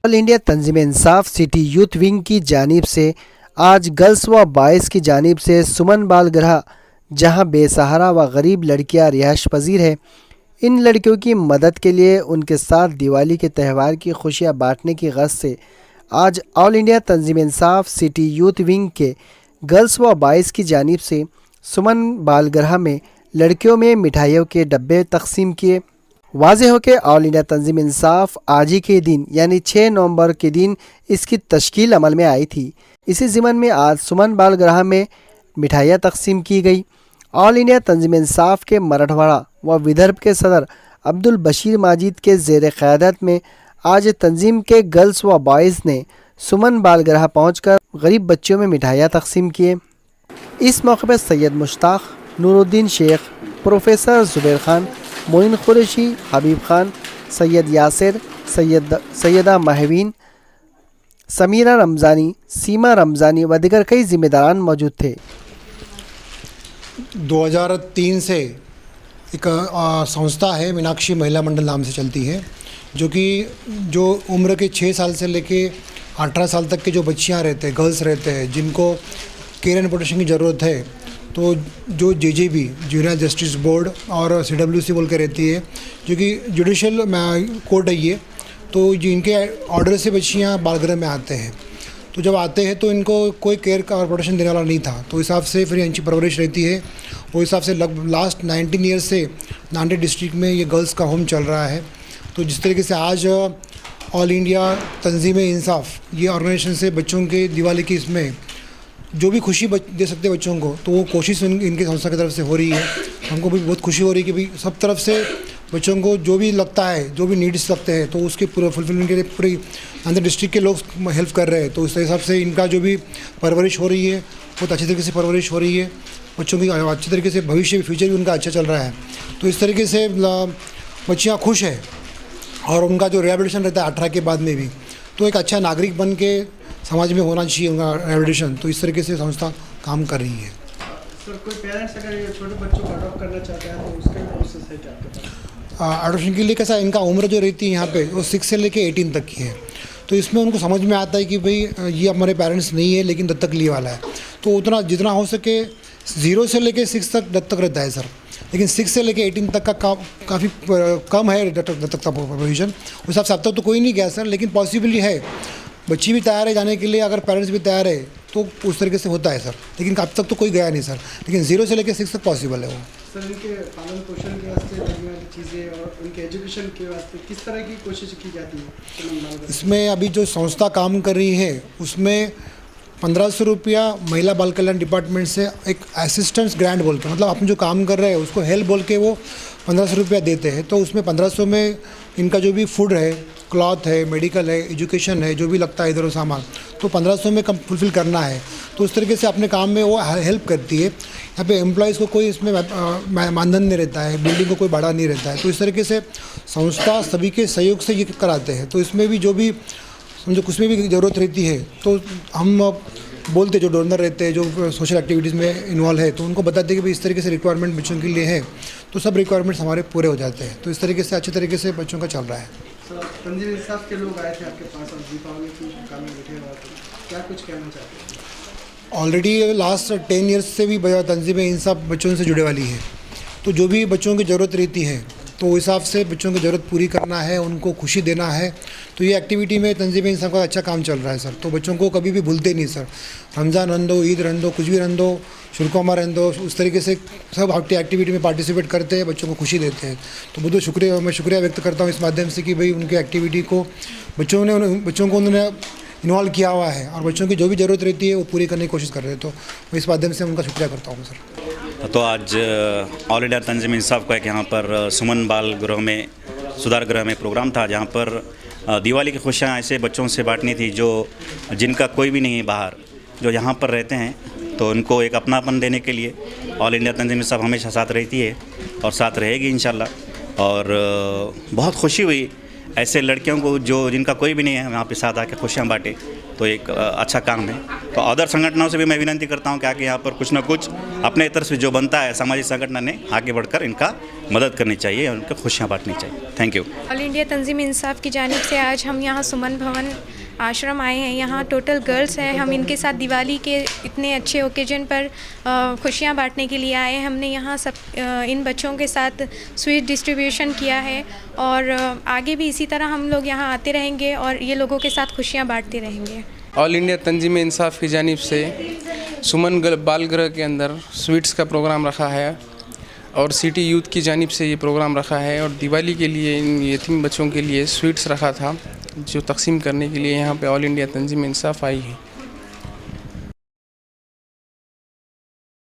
All India तंजीम इंसाफ city youth wing की जानिब से आज गर्ल्स व बॉयज़ की जानिब से सुमन बाल गृह, जहां बेसहारा व गरीब लड़कियां रिहाइश पजीर है, इन लड़कियों की मदद के लिए उनके साथ दिवाली के त्यौहार की खुशियां बांटने की गरज से आज ऑल इंडिया तंजीम इंसाफ सिटी यूथ विंग के गर्ल्स व बॉयज़ की जानिब से सुमन बाल गृह में लड़कियों में मिठाइयों के डब्बे तकसीम किए। वाज़ेह हो कि ऑल इंडिया तंजीम इंसाफ आज ही के दिन यानी 6 नवंबर के दिन इसकी तश्कील अमल में आई थी। इसी ज़िमन में आज सुमन बाल गृह में मिठाइयाँ तकसीम की गई। ऑल इंडिया तंजीम इंसाफ के मराठवाड़ा व विदर्भ के सदर अब्दुल बशीर माजिद के ज़ेर क़यादत में आज तंजीम के गर्ल्स व बॉयज़ ने सुमन बाल गृह पहुँचकर गरीब बच्चों में मिठाइयाँ तकसीम किए। इस मौके पर सैयद मुश्ताक, नूरुद्दीन शेख, प्रोफेसर ज़ुबैर खान, मोइन कुरैशी, हबीब खान, सैयद यासिर, सैयदा महवीन, समीरा रमज़ानी, सीमा रमज़ानी व दीगर कई जिम्मेदारान मौजूद थे। 2003 से एक संस्था है मीनाक्षी महिला मंडल नाम से चलती है, जो उम्र के 6 साल से लेके 18 साल तक के जो बच्चियां रहते हैं, गर्ल्स रहते हैं, जिनको केयर एंड प्रोटेक्शन की ज़रूरत है, तो जो JJB जूनियर जस्टिस बोर्ड और CWC बोल के रहती है, जो कि जुडिशल कोर्ट है ये, तो जिनके ऑर्डर से बच्चियाँ बालगृह में आते हैं, तो जब आते हैं तो इनको कोई केयर और प्रोटेक्शन देने वाला नहीं था, तो हिसाब से फिर इनकी परवरिश रहती है। वो हिसाब से लास्ट 19 ईयर्स से नांदेड़ डिस्ट्रिक्ट में ये गर्ल्स का होम चल रहा है। तो जिस तरीके से आज ऑल इंडिया तंजीम इंसाफ ये ऑर्गेनाइजेशन से बच्चों के दिवाली की इसमें जो भी खुशी दे सकते हैं बच्चों को, तो वो कोशिश इनके संस्था की तरफ से हो रही है। हमको भी बहुत खुशी हो रही है कि भाई सब तरफ से बच्चों को जो भी लगता है, जो भी नीड्स लगते हैं, तो उसके पूरा फुलफिलमेंट के लिए पूरी नांदेड़ डिस्ट्रिक्ट के लोग हेल्प कर रहे हैं। तो उस हिसाब से इनका जो भी परवरिश हो रही है बहुत अच्छी तरीके से परवरिश हो रही है। बच्चों की अच्छी तरीके से भविष्य फ्यूचर भी उनका अच्छा चल रहा है। तो इस तरीके से बच्चियाँ खुश है और उनका जो रिहेबिलिटेशन रहता है 18 के बाद में भी, तो एक अच्छा नागरिक बन के समाज में होना चाहिए उनका रिहेबिलिटेशन। तो इस तरीके से संस्था काम कर रही है। सर, कोई पेरेंट्स अगर ये छोटे बच्चों को अडॉप्ट करना चाहता है तो उसका प्रोसेस है क्या आपके पास? एडॉप्शन के लिए कैसा, इनका उम्र जो रहती है यहाँ पे वो 6 से लेके 18 तक की है। तो इसमें उनको समझ में आता है कि भाई ये हमारे पेरेंट्स नहीं है लेकिन दत्तक लिए वाला है, तो उतना जितना हो सके 0 से लेके 6 तक दत्तक रहता है सर। लेकिन 6 से लेके 18 तक का काफ़ी कम है दत्तक का प्रोविज़न। उस हिसाब से अब तक तो कोई नहीं गया सर, लेकिन पॉसिबली है, बच्ची भी तैयार है जाने के लिए, अगर पेरेंट्स भी तैयार है तो उस तरीके से होता है सर। लेकिन अब तक तो कोई गया नहीं सर, लेकिन 0 से लेकर 6 तक पॉसिबल है वो। सर, इनके पालन पोषण के वास्ते लगने वाली चीज़ें और उनके एजुकेशन के वास्ते किस तरह की कोशिश की जाती है? इसमें अभी जो संस्था काम कर रही है उसमें 1500 रुपया महिला बाल कल्याण डिपार्टमेंट से एक असिस्टेंस ग्रांट बोल के, मतलब अपन जो काम कर रहे हैं उसको हेल्प बोल के वो 1500 रुपया देते हैं। तो उसमें 1500 में इनका जो भी फूड है, क्लॉथ है, मेडिकल है, एजुकेशन है, जो भी लगता है इधर सामान, तो 1500 में कम फुलफिल करना है। तो उस तरीके से अपने काम में वो हेल्प करती है। यहाँ पे एम्प्लॉयज़ को कोई इसमें मानधन नहीं रहता है, बिल्डिंग को कोई भाड़ा नहीं रहता है। तो इस तरीके से संस्था सभी के सहयोग से ये कराते हैं। तो इसमें भी जो भी समझो कुछ में भी ज़रूरत रहती है तो हम बोलते, जो डोनर रहते हैं, जो सोशल एक्टिविटीज़ में इन्वॉल्व है, तो उनको बताते हैं कि भाई इस तरीके से रिक्वायरमेंट बच्चों के लिए है, तो सब रिक्वायरमेंट्स हमारे पूरे हो जाते हैं। तो इस तरीके से अच्छे तरीके से बच्चों का चल रहा है। तंजीम इंसाफ के लोग आए थे आपके पास और दीपावली की शुभकामनाएं बैठे हुए थे, क्या कुछ कहना चाहते हैं? ऑलरेडी लास्ट 10 ईयर्स से भी तंजीम इंसाफ बच्चों से जुड़े वाली है। तो जो भी बच्चों की ज़रूरत रहती है तो उस हिसाब से बच्चों की ज़रूरत पूरी करना है, उनको खुशी देना है। तो ये एक्टिविटी में तंजीम इंसाफ का अच्छा काम चल रहा है सर। तो बच्चों को कभी भी भूलते नहीं सर, रमज़ान रहन दो, ईद रहन दो, कुछ भी रहन दो, शुरुकोमा रहन दो, उस तरीके से सब एक्टिविटी में पार्टिसिपेट करते हैं, बच्चों को खुशी देते हैं। तो बहुत शुक्रिया, मैं शुक्रिया व्यक्त करता हूँ इस माध्यम से कि भाई उनके एक्टिविटी को बच्चों को उन्होंने इन्वॉल्व किया हुआ है और बच्चों की जो भी ज़रूरत रहती है वो पूरी करने की कोशिश कर रहे हैं। तो मैं इस माध्यम से उनका शुक्रिया करता हूँ सर। तो आज ऑल इंडिया तंजीम इंसाफ का एक यहाँ पर सुमन बाल गृह में, सुधार गृह में प्रोग्राम था, जहाँ पर दिवाली की खुशियाँ ऐसे बच्चों से बांटनी थी जो जिनका कोई भी नहीं है बाहर, जो यहाँ पर रहते हैं, तो उनको एक अपनापन देने के लिए ऑल इंडिया तंजीम इंसाफ हमेशा साथ रहती है और साथ रहेगी इंशाल्लाह। और बहुत खुशी हुई ऐसे लड़कियों को जो जिनका कोई भी नहीं है यहाँ पे साथ आके खुशियाँ बांटे, तो एक अच्छा काम है। तो अदर संगठनों से भी मैं विनती करता हूँ कि आके यहाँ पर कुछ ना कुछ अपने तरफ से जो बनता है सामाजिक संगठन ने आगे बढ़कर इनका मदद करनी चाहिए और उनको खुशियाँ बांटनी चाहिए। Thank you. ऑल इंडिया तंजीम इंसाफ की जानिब से आज हम यहाँ सुमन भवन आश्रम आए हैं। यहाँ टोटल गर्ल्स हैं। हम इनके साथ दिवाली के इतने अच्छे ओकेजन पर खुशियाँ बांटने के लिए आए हैं। हमने यहाँ सब इन बच्चों के साथ स्वीट डिस्ट्रीब्यूशन किया है और आगे भी इसी तरह हम लोग यहाँ आते रहेंगे और ये लोगों के साथ खुशियाँ बांटते रहेंगे। ऑल इंडिया तंजीम इंसाफ की जानिब से सुमन बाल गृह के अंदर स्वीट्स का प्रोग्राम रखा है और सिटी यूथ की जानिब से ये प्रोग्राम रखा है और दिवाली के लिए इन यतीम बच्चों के लिए स्वीट्स रखा था जो तकसीम करने के लिए यहाँ पे ऑल इंडिया तंजीम इंसाफ आई है।